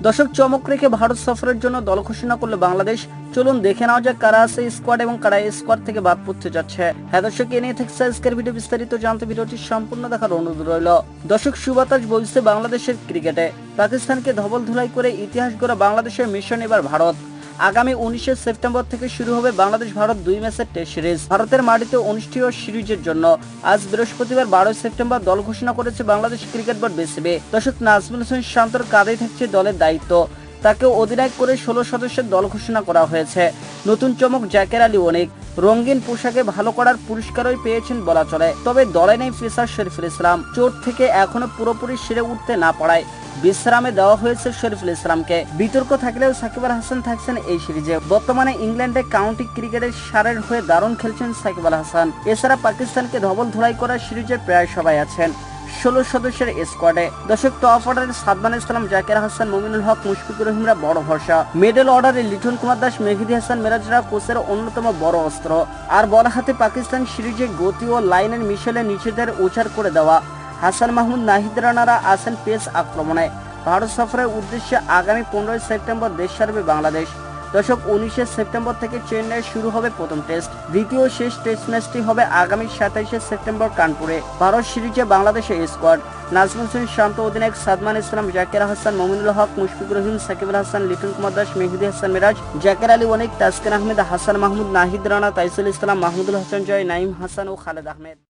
দর্শক, চমক রেখে ভারত সফরের জন্য দল ঘোষণা করলো বাংলাদেশ। চলুন দেখে নেওয়া যাক কারা আছে স্কোয়াড এবং কারা স্কোয়াড থেকে বাদ পড়তে যাচ্ছে। হ্যাঁ দর্শক, এ নিয়ে থাকছে আজকের ভিডিও। বিস্তারিত জানতে ভিডিওটি সম্পূর্ণ দেখার অনুরোধ রইল। দর্শক, সুবাতাস বইছে বাংলাদেশের ক্রিকেটে। পাকিস্তানকে ধবল ধুলাই করে ইতিহাস গড়া বাংলাদেশের মিশন এবার ভারত। আগামী 19 সেপ্টেম্বর থেকে শুরু হবে বাংলাদেশ ভারত 2 ম্যাচের টেস্ট সিরিজ। ভারতের মাটিতে অনুষ্ঠেয় সিরিজের জন্য আজ বৃহস্পতিবার 12 সেপ্টেম্বর দল ঘোষণা করেছে বাংলাদেশ ক্রিকেট বোর্ড বিসিবি। দর্শক, নাজমুল হোসেন শান্তর কাঁধেই থাকছে দলের দায়িত্ব। তাকে অধিনায়ক করে 16 সদস্যের দল ঘোষণা করা হয়েছে। নতুন চমক জাকের আলী অনিক। রঙিন পোশাকে ভালো করার পুরস্কারই পেয়েছেন বলা চলে। তবে দলে নেই পেসার শরীফুল ইসলাম। চোট থেকে এখনো পুরোপুরি সেরে উঠতে না পারায় বিশ্রামে দেওয়া হয়েছে শরীফুল ইসলামকে। বিতর্ক থাকলেও সাকিব আল হাসান থাকছেন এই সিরিজে। বর্তমানে ইংল্যান্ডে কাউন্টি ক্রিকেটের সারের হয়ে দারুণ খেলছেন সাকিব আল হাসান। এছাড়া পাকিস্তানকে ধবল ধোলাই করার সিরিজে প্রায় সবাই আছেন 16 সদস্যের স্কোয়াডে। দর্শক, টপ অর্ডারে সাদমান ইসলাম, জাকের হাসান, মুমিনুল হক, মুশফিকুর রহিমরা বড় ভরসা। মিডল অর্ডারে লিটন কুমার দাস, মেহেদী হাসান, মিরাজরা কোচের অন্যতম বড় অস্ত্র। আর বল হাতে পাকিস্তান সিরিজে গতি ও লাইনের মিশেলে নিচেদের উচার করে দেওয়া হাসান মাহমুদ, নাহিদ রানারা আছেন পেস আক্রমণে। ভারত সফরের উদ্দেশ্যে আগামী 15 সেপ্টেম্বর দেশ ছাড়বে বাংলাদেশ। দর্শক, 19 সেপ্টেম্বর থেকে চেন্নাইয়ে শুরু হবে প্রথম টেস্ট। দ্বিতীয় শেষ টেস্ট ম্যাচটি হবে আগামী 27 সেপ্টেম্বর কানপুরে। ভারত সিরিজে বাংলাদেশের স্কোয়াড: নাজমুল হোসেন শান্ত অধিনায়ক, সাদমান ইসলাম, জাকের হাসান, মুমিনুল হক, মুশফিকুর রহিম, সাকিব আল হাসান, লিটন কুমার দাস, মেহেদী হাসান মিরাজ, জাকের আলী অনিক, তাসকিন আহমেদ, হাসান মাহমুদ, নাহিদ রানা, তাইসুল ইসলাম, মাহমুদুল হাসান জয়, নাইম হাসান ও খালেদ আহমেদ।